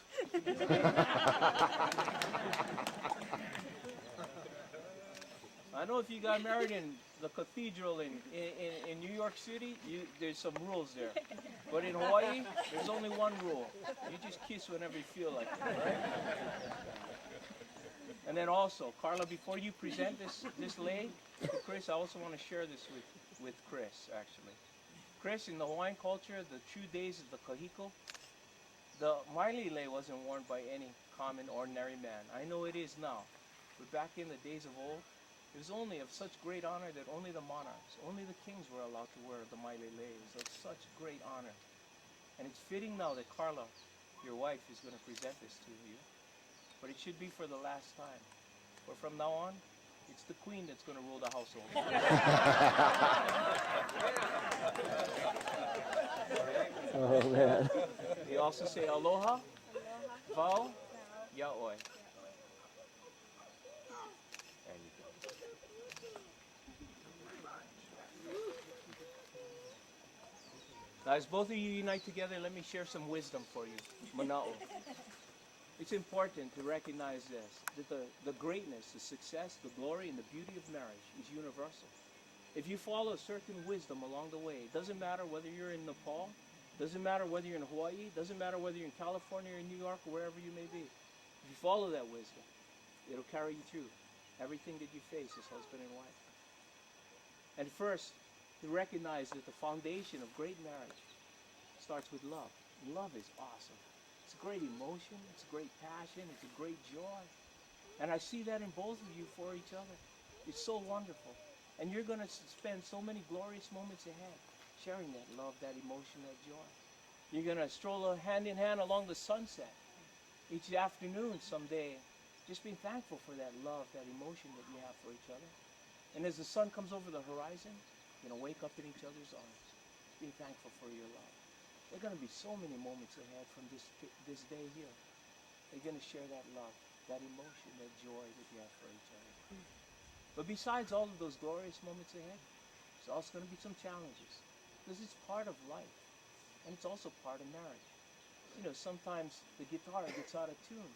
Speaker 17: I know if you got married in the cathedral in New York City, there's some rules there. But in Hawaii, there's only one rule. You just kiss whenever you feel like it, right? And then also, Karla, before you present this lei to Chris, I also want to share this with Chris, actually. Chris, in the Hawaiian culture, the true days of the kahiko, the maile lei wasn't worn by any common, ordinary man. I know it is now, but back in the days of old, it was only of such great honor that only the monarchs, only the kings were allowed to wear the maile lei. It was of such great honor. And it's fitting now that Karla, your wife, is going to present this to you. But it should be for the last time. For from now on, it's the queen that's going to rule the household.
Speaker 4: Oh, man.
Speaker 17: They also say aloha, vau, yaoi. There you go. Now, as both of you unite together, let me share some wisdom for you. Mana'o. It's important to recognize this, that the greatness, the success, the glory, and the beauty of marriage is universal. If you follow a certain wisdom along the way, it doesn't matter whether you're in Nepal, doesn't matter whether you're in Hawaii, doesn't matter whether you're in California or New York or wherever you may be. If you follow that wisdom, it'll carry you through everything that you face as husband and wife. And first, to recognize that the foundation of great marriage starts with love. And love is awesome. It's a great emotion, it's a great passion, it's a great joy. And I see that in both of you for each other. It's so wonderful. And you're going to spend so many glorious moments ahead, sharing that love, that emotion, that joy. You're going to stroll hand in hand along the sunset each afternoon someday, just being thankful for that love, that emotion that you have for each other. And as the sun comes over the horizon, you're going to wake up in each other's arms, being thankful for your love. There are going to be so many moments ahead from this day here. You're going to share that love, that emotion, that joy that you have for each other. But besides all of those glorious moments ahead, there's also going to be some challenges, because it's part of life, and it's also part of marriage. You know, sometimes the guitar gets out of tune.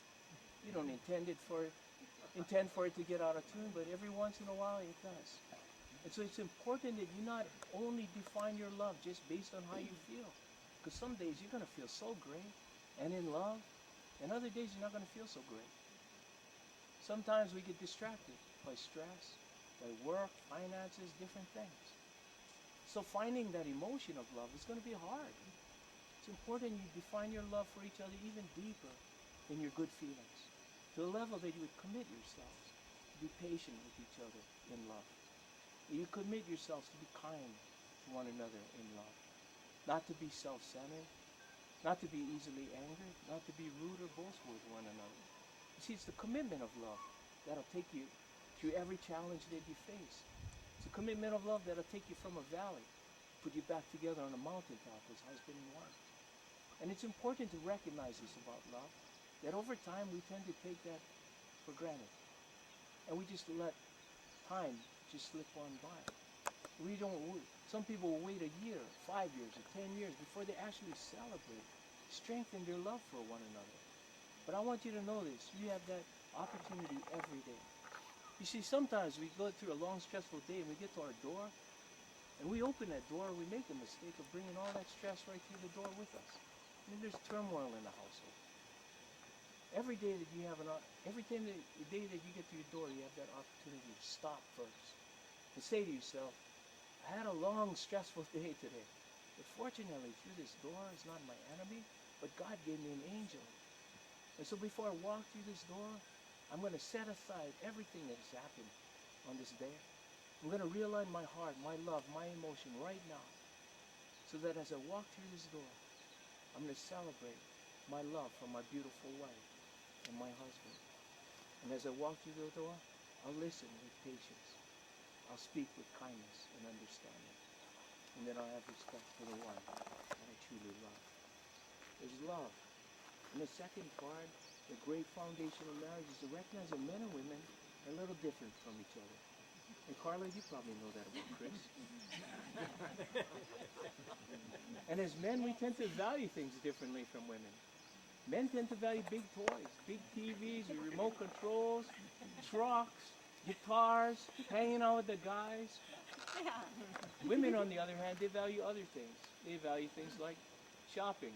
Speaker 17: You don't intend for it to get out of tune, but every once in a while it does. And so it's important that you not only define your love just based on how you feel, because some days you're going to feel so great and in love, and other days you're not going to feel so great. Sometimes we get distracted by stress, by work, finances, different things. So finding that emotion of love is going to be hard. It's important you define your love for each other even deeper in your good feelings, to a level that you would commit yourselves to be patient with each other in love. You commit yourselves to be kind to one another in love, not to be self-centered, not to be easily angered, not to be rude or boastful with one another. You see, it's the commitment of love that'll take you through every challenge that you face. It's a commitment of love that'll take you from a valley, put you back together on a mountaintop as husband and wife. And it's important to recognize this about love, that over time we tend to take that for granted. And we just let time just slip on by. Some people will wait a year, 5 years, or 10 years before they actually celebrate, strengthen their love for one another. But I want you to know this, you have that opportunity every day. You see, sometimes we go through a long, stressful day and we get to our door, and we open that door, we make the mistake of bringing all that stress right through the door with us. I mean, there's turmoil in the household. Every day that you have the day that you get to your door, you have that opportunity to stop first and say to yourself, I had a long, stressful day today. But fortunately, through this door is not my enemy, but God gave me an angel. And so before I walk through this door, I'm going to set aside everything that has happened on this day. I'm going to realign my heart, my love, my emotion right now. So that as I walk through this door, I'm going to celebrate my love for my beautiful wife and my husband. And as I walk through the door, I'll listen with patience. I'll speak with kindness and understanding. And then I'll have respect for the one that I truly love. There's love. And the second part, the great foundation of marriage is to recognize that men and women are a little different from each other. And Karla, you probably know that about Chris. And as men, we tend to value things differently from women. Men tend to value big toys, big TVs, remote controls, trucks, guitars, hanging out with the guys. Women, on the other hand, they value other things. They value things like shopping,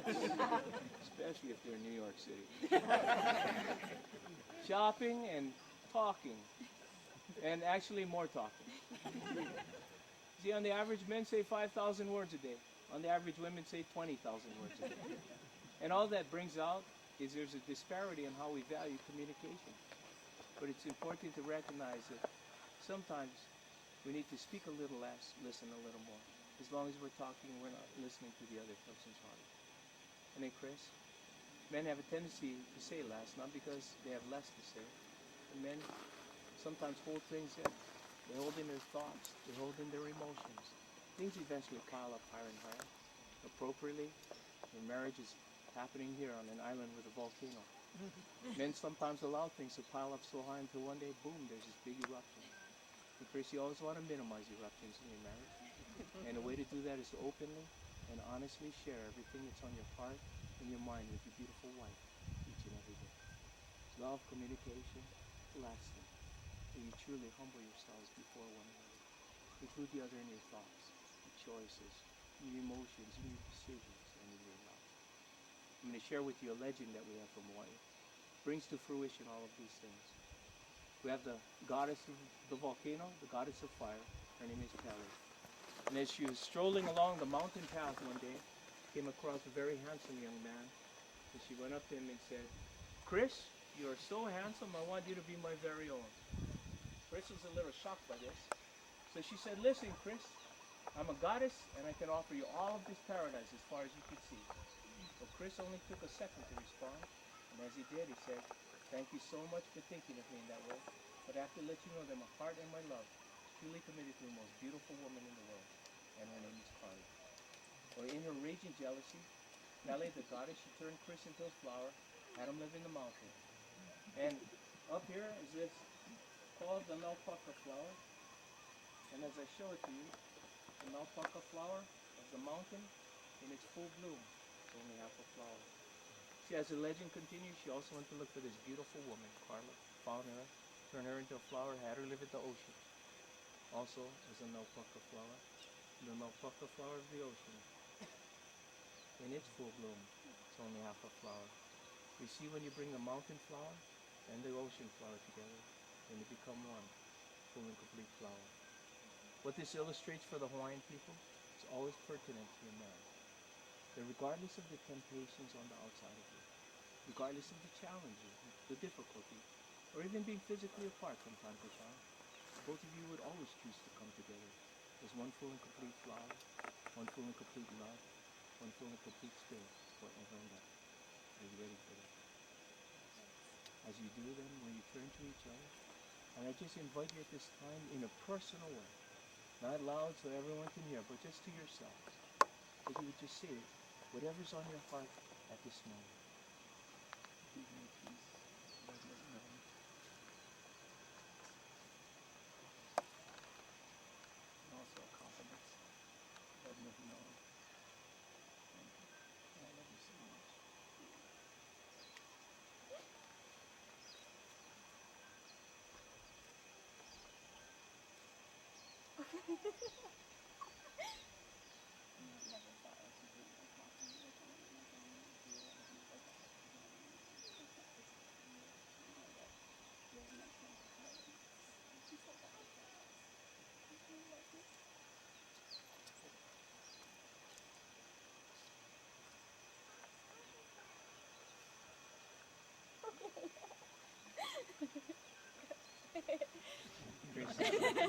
Speaker 17: especially if they're in New York City. Shopping and talking, and actually more talking. See, on the average, men say 5,000 words a day. On the average, women say 20,000 words a day. And all that brings out is there's a disparity in how we value communication. But it's important to recognize that sometimes we need to speak a little less, listen a little more. As long as we're talking, we're not listening to the other person's heart. And then, Chris, men have a tendency to say less, not because they have less to say. And men sometimes hold things in. They hold in their thoughts. They hold in their emotions. Things eventually pile up higher and higher. Appropriately, when marriage is happening here on an island with a volcano. Men sometimes allow things to pile up so high until one day, boom, there's this big eruption. And Chris, you always want to minimize eruptions in your marriage. And the way to do that is to openly and honestly share everything that's on your heart and your mind with your beautiful wife each and every day. Love, communication, lasting. And you truly humble yourselves before one another. Include the other in your thoughts, your choices, your emotions, and your decisions, and in your love. I'm going to share with you a legend that we have from Hawaii. Brings to fruition all of these things. We have the goddess of the volcano, the goddess of fire. Her name is Pele. And as she was strolling along the mountain path one day, came across a very handsome young man. And she went up to him and said, "Chris, you are so handsome, I want you to be my very own." Chris was a little shocked by this. So she said, "Listen, Chris, I'm a goddess and I can offer you all of this paradise as far as you can see." But Chris only took a second to respond. And as he did, he said, "Thank you so much for thinking of me in that way. But I have to let you know that my heart and my love is truly committed to the most beautiful woman in the world. And her name is Karla." Well, in her rage and jealousy, Pele, the goddess, she turned Chris into a flower, had him live in the mountain. And up here is this called the Naupaka flower. And as I show it to you, the Naupaka flower of the mountain in its full bloom. It's only half a flower. See, as the legend continues, she also went to look for this beautiful woman, Karla, found her, turned her into a flower, had her live at the ocean. Also, as a Naupaka flower, the Naupaka flower of the ocean, in its full bloom, it's only half a flower. You see, when you bring the mountain flower and the ocean flower together, then they become one, full and complete flower. What this illustrates for the Hawaiian people is always pertinent to your marriage. That regardless of the temptations on the outside of you, regardless of the challenges, the difficulty, or even being physically apart from time to time, both of you would always choose to come together as one full and complete flower, one full and complete love, one full and complete spirit forever and ever. Are you ready for that? As you do, then, when you turn to each other, and I just invite you at this time in a personal way, not loud so everyone can hear, but just to yourselves, that you would just say whatever's on your heart at this moment. Give me peace, let me know. And also confidence, let me know. Thank you. I love you so much.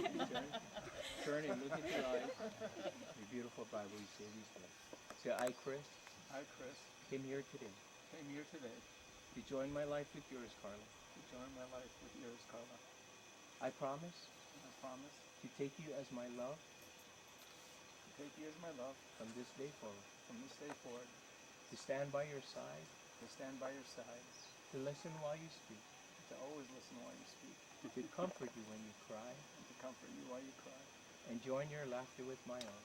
Speaker 3: Turn and look into your eyes. Your beautiful Bible, you say these words. Say, I, Chris, came here today to join my life with yours, Karla. I promise to take you as my love from this day forward. To stand by your side. To listen while you speak. To comfort you when you cry. And join your laughter with my own.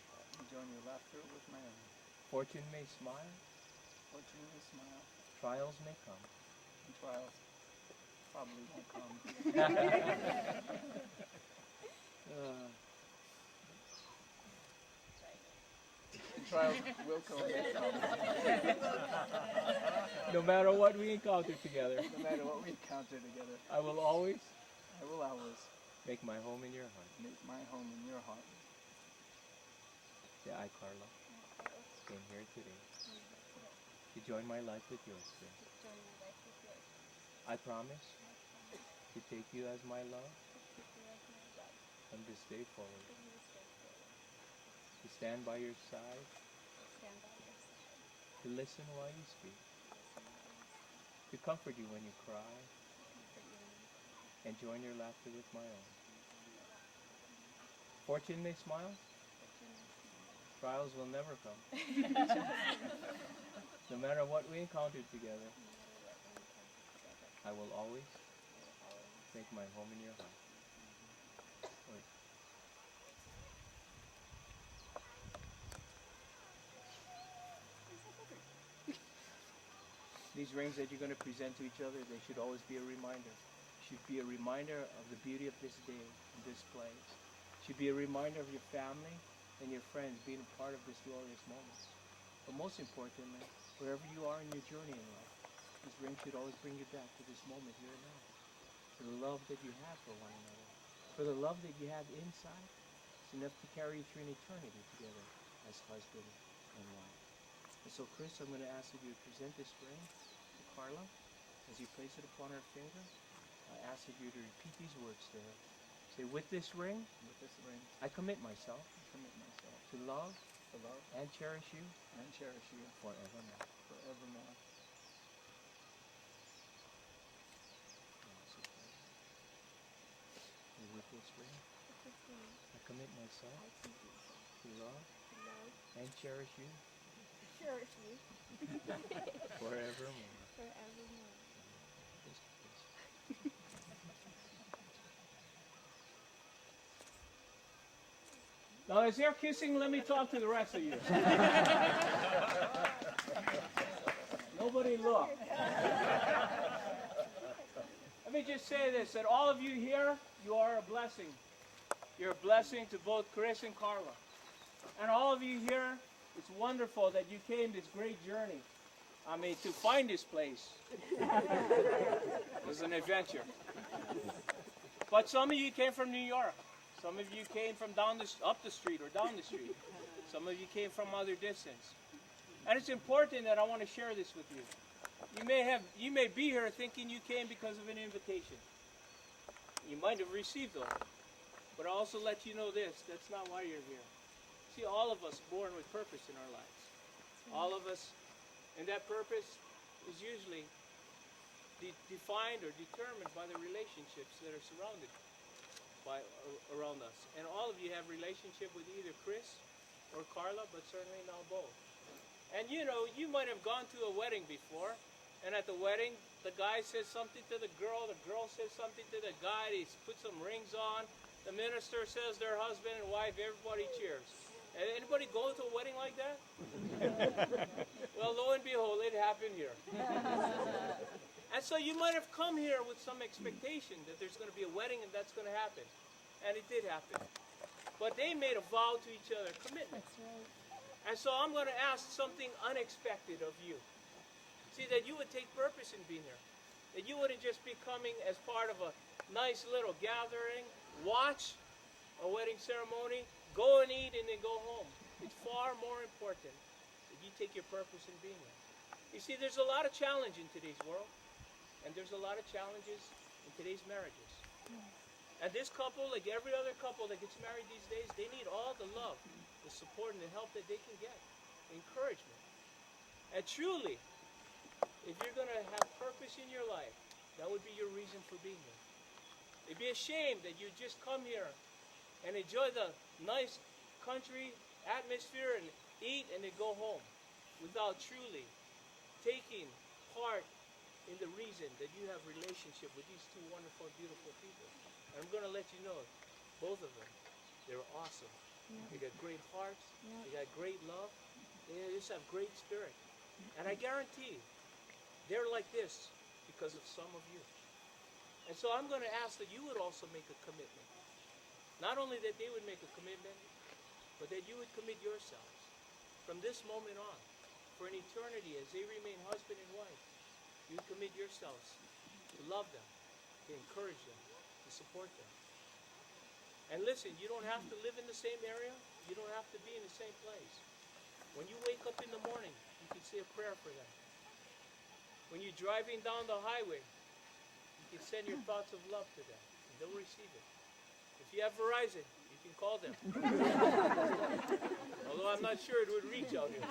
Speaker 3: Fortune may smile. Trials may come.
Speaker 6: Probably won't come. Trials will come.
Speaker 3: No matter what we encounter together, I will always make my home in your heart. Say, I, Karla, came here today to join my life with yours today. I promise to take you as my love from this day forward. To stand by your side. To listen while you speak. To comfort you when you cry. And join your laughter with my own. Fortune may smile. Trials will never come. No matter what we encounter together, I will always make my home in your heart. These rings that you're going to present to each other, they should always be a reminder. Should be a reminder of the beauty of this day and this place. Should be a reminder of your family and your friends being a part of this glorious moment. But most importantly, wherever you are in your journey in life, this ring should always bring you back to this moment here and now. To the love that you have for one another. For the love that you have inside, it's enough to carry you through an eternity together as husband and wife. And so, Chris, I'm going to ask that you present this ring to Karla. As you place it upon her finger, I ask that you to repeat these words to her. Say, with this ring, I commit myself to love and cherish you forevermore. And with this ring, I commit myself to love and cherish you forevermore. Now, as they're kissing, let me talk to the rest of you. Nobody look. Let me just say this, that all of you here, you are a blessing. You're a blessing to both Chris and Karla. And all of you here, it's wonderful that you came this great journey. I mean, to find this place. It was an adventure. But some of you came from New York. Some of you came from up the street or down the street. Some of you came from other distance. And it's important that I want to share this with you. You may be here thinking you came because of an invitation. You might have received one. But I also let you know this, that's not why you're here. See, all of us born with purpose in our lives. All of us, and that purpose is usually defined or determined by the relationships that are surrounded around us. And all of you have relationship with either Chris or Karla, but certainly now both. And you know, you might have gone to a wedding before, and at the wedding, the guy says something to the girl says something to the guy, they put some rings on, the minister says they're husband and wife, everybody cheers. Anybody go to a wedding like that? Well, lo and behold, it happened here. And so you might have come here with some expectation that there's going to be a wedding and that's going to happen. And it did happen. But they made a vow to each other, commitment. And so I'm going to ask something unexpected of you. See, that you would take purpose in being here. That you wouldn't just be coming as part of a nice little gathering, watch a wedding ceremony, go and eat and then go home. It's far more important that you take your purpose in being here. You see, there's a lot of challenge in today's world. And there's a lot of challenges in today's marriages. And this couple, like every other couple that gets married these days, they need all the love, the support, and the help that they can get. Encouragement. And truly, if you're going to have purpose in your life, that would be your reason for being here. It'd be a shame that you just come here and enjoy the nice country atmosphere and eat and then go home without truly taking part in the reason that you have relationship with these two wonderful, beautiful people. And I'm going to let you know, both of them, they're awesome. They got great hearts. They got great love. They just have great spirit. And I guarantee they're like this because of some of you. And so I'm going to ask that you would also make a commitment. Not only that they would make a commitment, but that you would commit yourselves from this moment on for an eternity as they remain husband and wife. You commit yourselves to love them, to encourage them, to support them. And listen, you don't have to live in the same area. You don't have to be in the same place. When you wake up in the morning, you can say a prayer for them. When you're driving down the highway, you can send your thoughts of love to them, and they'll receive it. If you have Verizon, you can call them. Although I'm not sure it would reach out here.